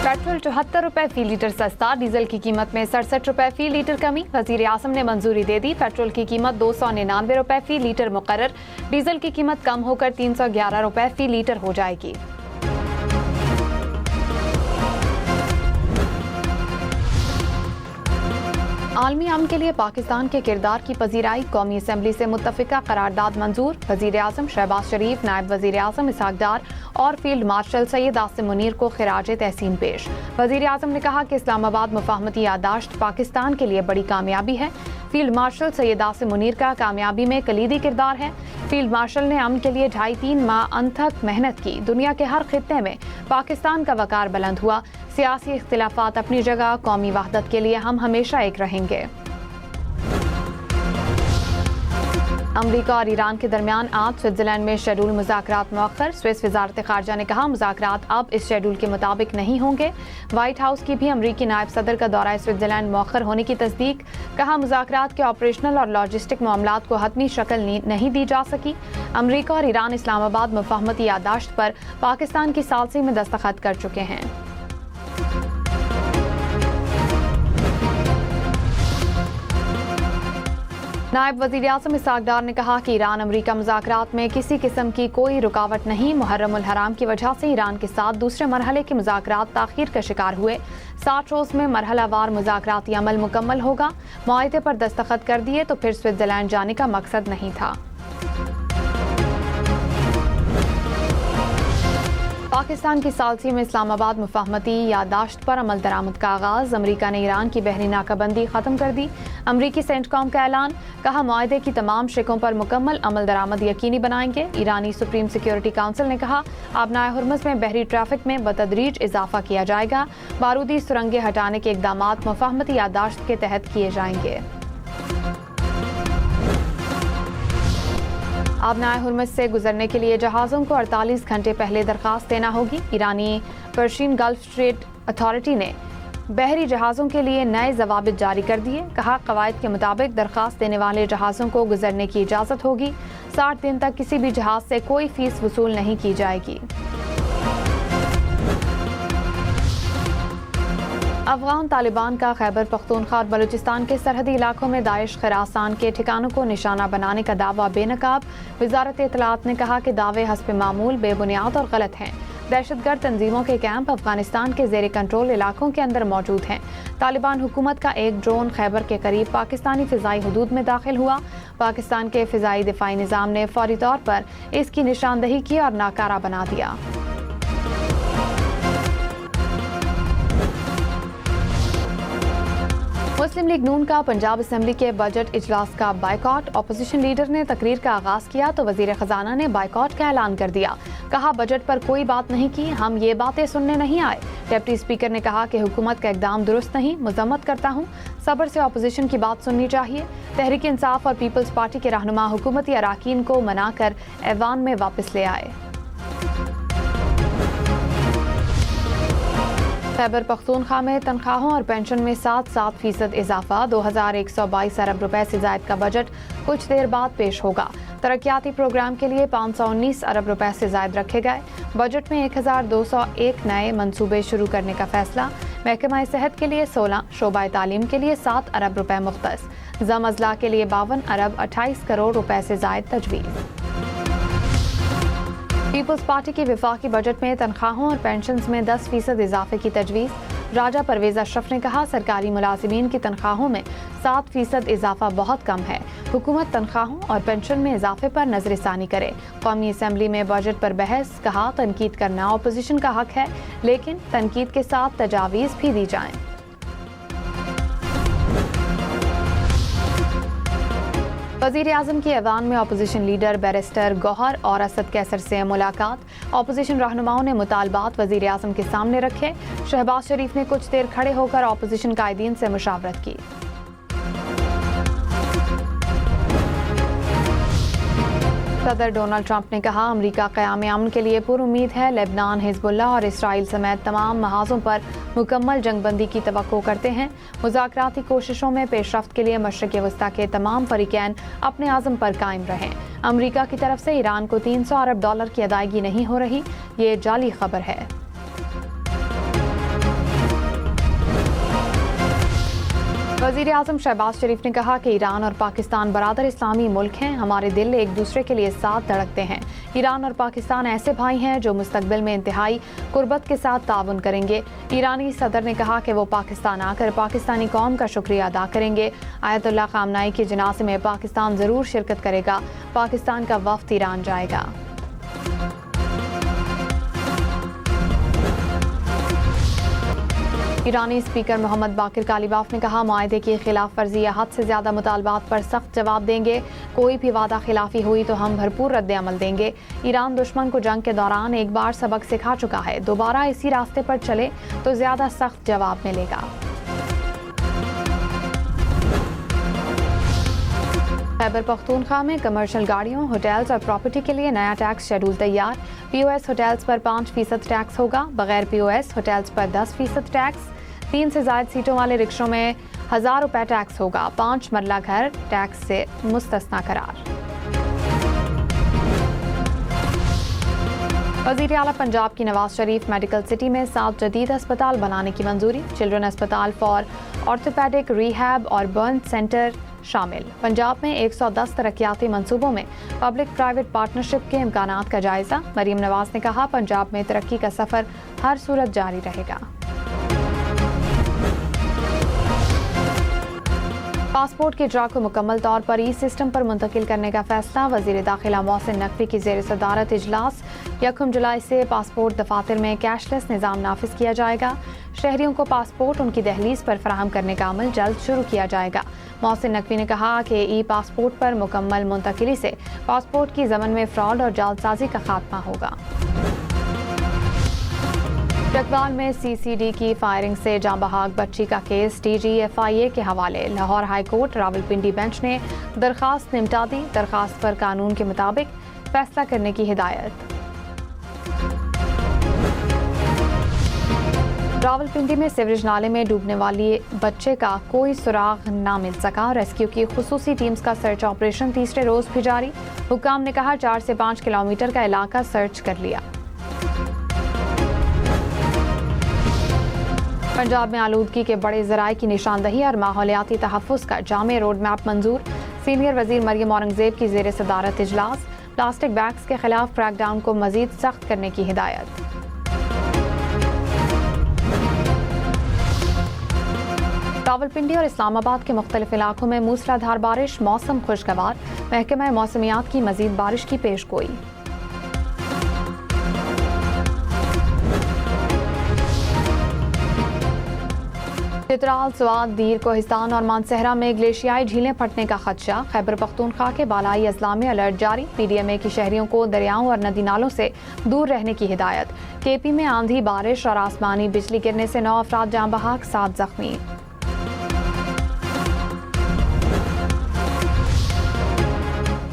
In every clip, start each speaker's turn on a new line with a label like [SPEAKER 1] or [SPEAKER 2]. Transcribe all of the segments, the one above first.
[SPEAKER 1] Petrol 74 रुपए फी litre सस्ता, diesel की कीमत में 67 रुपए फी लीटर कमी। वजीर आजम ने मंजूरी दे दी। पेट्रोल की कीमत 299 रुपए फी लीटर मुकर्रर, डीजल की कीमत कम होकर 311 रुपए फी लीटर हो जाएगी। आलमी अमन के लिए पाकिस्तान के किरदार की पजीराई, कौमी असम्बली से मुत्तफिका करारदाद मंजूर। वजीर आजम शहबाज शरीफ, नायब वजीर आजम इसहाक डार और फील्ड मार्शल सैयद आसिम मुनीर को खिराज तहसीन पेश। वजीर आजम ने कहा कि इस्लामाबाद मुफाहमती यादाश्त पाकिस्तान के लिए बड़ी कामयाबी है। फील्ड मार्शल सैयद आसिम मुनीर का कामयाबी में कलीदी किरदार है। फील्ड मार्शल ने अमन के लिए 2.5-3 माह अनथक मेहनत की। दुनिया के हर खित्ते में पाकिस्तान का वकार बुलंद हुआ। सियासी इख्तिलाफात अपनी जगह, कौमी वहदत के लिए हम हमेशा एक रहेंगे। अमरीका और ईरान के दरमियान आज स्विट्जरलैंड में शेड्यूल मुज़ाकरात मौखर। स्विस वज़ारत ख़ारजा ने कहा मुज़ाकरात अब इस शेड्यूल के मुताबिक नहीं होंगे। व्हाइट हाउस की भी अमरीकी नायब सदर का दौरा स्विट्जरलैंड मौखर होने की तस्दीक। कहा मुज़ाकरात के ऑपरेशनल और लॉजिस्टिक मामलात को हतमी शक्ल नहीं दी जा सकी। अमरीका और ईरान इस्लामाबाद मुफाहमती यादाश्त पर पाकिस्तान की सालसी में दस्तखत कर चुके हैं। नायब वज़ीर आज़म इसहाक डार ने कहा कि ईरान अमरीका मुज़ाकरात में किसी किस्म की कोई रुकावट नहीं। मुहर्रम उल हराम की वजह से ईरान के साथ दूसरे मरहले के मुज़ाकरात ताख़ीर का शिकार हुए। 60 रोज़ में मरहलावार मुज़ाकराती अमल मुकम्मल होगा। मुआहदे पर दस्तखत कर दिए तो फिर स्विट्जरलैंड जाने का मकसद नहीं था। पाकिस्तान की सालसी में इस्लामाबाद मुफाहमती यादाश्त पर अमल दरामद का आगाज़। अमरीका ने ईरान की बहरी नाकाबंदी ख़त्म कर दी। अमरीकी सेंटकॉम का ऐलान। कहा मुआहदे की तमाम शिकों पर मुकम्मल अमल दरामद यकीनी बनाएंगे। ईरानी सुप्रीम सिक्योरिटी काउंसिल ने कहा आबनाए हुर्मुज़ में बहरी ट्रैफिक में बतदरीज इजाफा किया जाएगा। बारूदी सुरंगें हटाने के इक़दामात मुफाहमती यादाश्त के तहत किए जाएंगे। आबनाए हुर्मुज़ से गुजरने के लिए जहाज़ों को 48 घंटे पहले दरख्वास्त देना होगी। ईरानी पर्शियन गल्फ स्ट्रेट अथॉरिटी ने बहरी जहाज़ों के लिए नए ज़वाबित जारी कर दिए। कहा कवायद के मुताबिक दरख्वास्त देने वाले जहाज़ों को गुजरने की इजाज़त होगी। 60 दिन तक किसी भी जहाज़ से कोई फ़ीस वसूल नहीं की जाएगी। अफगान तालिबान का खैबर पख्तूनख्वा और बलूचिस्तान के सरहदी इलाकों में दाइश खरासान के ठिकानों को निशाना बनाने का दावा बेनकाब। वजारत इत्तलात ने कहा कि दावे हस्ब मामूल बेबुनियाद और गलत हैं। दहशतगर्द तंजीमों के कैंप अफगानिस्तान के ज़ेर कंट्रोल इलाकों के अंदर मौजूद हैं। तालिबान हुकूमत का एक ड्रोन खैबर के करीब पाकिस्तानी फ़िज़ाई हदूद में दाखिल हुआ। पाकिस्तान के फ़िज़ाई दिफाई निज़ाम ने फौरी तौर पर इसकी निशानदही की और नाकारा बना दिया। मुस्लिम लीग नून का पंजाब असेंबली के बजट इजलास का बाइकॉट। अपोजिशन लीडर ने तकरीर का आगाज किया तो वजीर खजाना ने बाइकॉट का ऐलान कर दिया। कहा बजट पर कोई बात नहीं की, हम ये बातें सुनने नहीं आए। डिप्टी स्पीकर ने कहा कि हुकूमत का इकदाम दुरुस्त नहीं, मजम्मत करता हूँ। सब्र से अपोजिशन की बात सुननी चाहिए। तहरीक इंसाफ और पीपल्स पार्टी के रहनुमा हुकूमती अराकीन को मनाकर ऐवान में वापस ले आए। खैबर पख्तूनख्वा में तनख्वाहों और पेंशन में 7% इजाफा। 2122 अरब रुपए से जायद का बजट कुछ देर बाद पेश होगा। तरक्याती प्रोग्राम के लिए 519 अरब रुपए से जायद रखे गए। बजट में 1201 नए मंसूबे शुरू करने का फैसला। महकमा सेहत के लिए 16, शोबा तालीम के लिए 7 अरब रुपए मुख्तस। ज़म अज़ला के लिए 52 अरब 28 करोड़ रुपए से जायद तजवीज़। पीपल्स पार्टी की विफाकी बजट में तनख्वाहों और पेंशन्स में 10% इजाफे की तजवीज़। राजा परवेज अशरफ ने कहा सरकारी मुलाजिमीन की तनख्वाहों में 7% इजाफा बहुत कम है। हुकूमत तनख्वाहों और पेंशन में इजाफे पर नजरसानी करे। कौमी असम्बली में बजट पर बहस। कहा तनकीद करना अपोजिशन का हक है, लेकिन तनकीद के साथ तजावीज़ भी दी जाएं। वज़ीर आज़म की ऐवान में अपोजिशन लीडर बैरिस्टर गौहर और असद कैसर से मुलाकात। अपोजिशन रहनुमाओं ने मुतालबात वज़ीर आज़म के सामने रखे। शहबाज शरीफ ने कुछ देर खड़े होकर अपोजिशन कायदीन से मुशावरत की। सदर डोनाल्ड ट्रंप ने कहा अमरीका क़याम अमन के लिए पुरुम्मीद है। लेबनान, हिजबुल्लाह और इसराइल समेत तमाम महाजों पर मुकम्मल जंगबंदी की तवक्को करते हैं। मुज़ाकराती कोशिशों में पेशरफ्त के लिए मशरिक़ वस्ता के तमाम फरीक़ैन अपने आज़म पर कायम रहें। अमरीका की तरफ से ईरान को $300 अरब की अदायगी नहीं हो रही, ये जाली खबर है। वज़ीर आज़म शहबाज शरीफ ने कहा कि ईरान और पाकिस्तान बरादर इस्लामी मुल्क हैं, हमारे दिल एक दूसरे के लिए साथ धड़कते हैं। ईरान और पाकिस्तान ऐसे भाई हैं जो मुस्तकबिल में इंतहाई कुर्बत के साथ ताउन करेंगे। ईरानी सदर ने कहा कि वो पाकिस्तान आकर पाकिस्तानी कौम का शुक्रिया अदा करेंगे। आयतुल्लाह खामनाई के जनाजे में पाकिस्तान ज़रूर शिरकत करेगा। पाकिस्तान का वफ़द ईरान जाएगा। ईरानी स्पीकर मोहम्मद बाकिर कालीबाफ ने कहा, मुआहदे की खिलाफ वर्जी या हद से ज्यादा मुतालबात पर सख्त जवाब देंगे। कोई भी वादा खिलाफी हुई तो हम भरपूर रद्द अमल देंगे। ईरान दुश्मन को जंग के दौरान एक बार सबक सिखा चुका है, दोबारा इसी रास्ते पर चले तो ज्यादा सख्त जवाब मिलेगा। खैबर पख्तूनख्वा में कमर्शियल गाड़ियों, होटल्स और प्रॉपर्टी के लिए नया टैक्स शेड्यूल तैयार। POS होटल्स पर 5% टैक्स होगा, बगैर POS होटल्स पर 10% टैक्स। 3 से ज़ायद सीटों वाले रिक्शों में 1000 रुपये टैक्स होगा। 5 मरला घर टैक्स से मुस्तस्ना करार। वज़ीर आला पंजाब की नवाज शरीफ मेडिकल सिटी में 7 जदीद अस्पताल बनाने की मंजूरी। चिल्ड्रन अस्पताल फॉर ऑर्थोपेडिक रिहैब और बर्न सेंटर शामिल। पंजाब में 110 तरक्याती मंसूबों में पब्लिक प्राइवेट पार्टनरशिप के इम्कानात का जायजा। मरीम नवाज ने कहा, पंजाब में तरक्की का सफर हर सूरत जारी रहेगा। पासपोर्ट के ड्रा को मुकम्मल तौर पर ई सिस्टम पर मुंतकिल करने का फैसला। वज़ीर दाखिला मोहसिन नकवी की ज़ेर सदारत इजलास। 1 जुलाई से पासपोर्ट दफातर में कैशलेस निज़ाम नाफिज किया जाएगा। शहरियों को पासपोर्ट उनकी दहलीज पर फराहम करने का अमल जल्द शुरू किया जाएगा। मोहसिन नकवी ने कहा कि ई पासपोर्ट पर मुकम्मल मुंतकिली से पासपोर्ट की ज़मन में फ्रॉड और जालसाजी का खात्मा होगा। चकवाल में CCD की फायरिंग से जाँ बहाक बच्ची का केस DG FIA के हवाले। Lahore high court Rawalpindi bench ने दरखास्त निपटा दी। दरखास्त पर कानून के मुताबिक फैसला करने की हिदायत। रावलपिंडी में सीवरेज नाले में डूबने वाली बच्चे का कोई सुराग ना मिल सका। रेस्क्यू की खुसूसी टीम्स का सर्च ऑपरेशन तीसरे रोज भी जारी। हुक्काम ने कहा, 4 से 5 किलोमीटर का इलाका सर्च कर लिया। पंजाब में आलूदगी के बड़े ज़राए की निशानदही और माहौलियाती तहफ़्फ़ुज़ का जामे रोड मैप मंजूर। सीनियर वज़ीर मरियम औरंगज़ेब की ज़ेर सदारत इजलास। प्लास्टिक बैग्स के खिलाफ क्रैकडाउन को मज़ीद सख्त करने की हिदायत। रावलपिंडी और इस्लामाबाद के मुख्तलिफ इलाकों में मूसलाधार बारिश। मौसम खुशगवार। महकमा मौसमियात की मज़ीद बारिश की पेशगोई। चित्राल, स्वात, दीर, कोहिस्तान और मानसहरा में ग्लेशियाई झीलें फटने का खदशा। खैबर पख्तूनख्वा के बालाई अजला में अलर्ट जारी। PDMA की शहरियों को दरियाओं और नदी नालों से दूर रहने की हिदायत। KP में आंधी, बारिश और आसमानी बिजली गिरने से 9 अफराद जाँ बहाक, 7 जख्मी।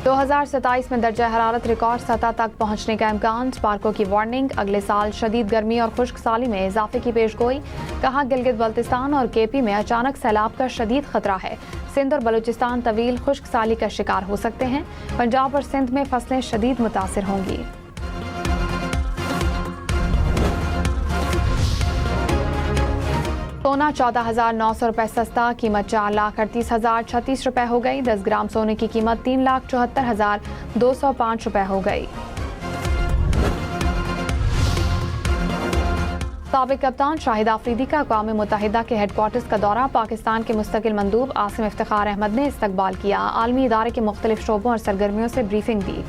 [SPEAKER 1] 2027 में दर्जा हरारत रिकॉर्ड सतह तक पहुंचने का इम्कान। स्पार्को की वार्निंग। अगले साल शदीद गर्मी और खुश्क साली में इजाफे की पेशगोई। कहा, गिलगित बल्तिस्तान और KP में अचानक सैलाब का शदीद खतरा है। सिंध और बलूचिस्तान तवील खुश्क साली का शिकार हो सकते हैं। पंजाब और सिंध में फसलें शदीद मुतासिर होंगी। सोना 14,900 रुपये सस्ता। कीमत 4,38,036 रुपये हो गई। 10 ग्राम सोने की कीमत 3,74,205 रुपये हो गई। साबिक कप्तान शाहिद आफरीदी का अक़वाम मुत्तहिदा के हेडक्वार्टर्स का दौरा। पाकिस्तान के मुस्तकिल मंदूब आसिम इफ्तिखार अहमद ने इस्तकबाल किया। आलमी इदारे के मुख्तलिफ शोबों और सरगर्मियों से ब्रीफिंग दी।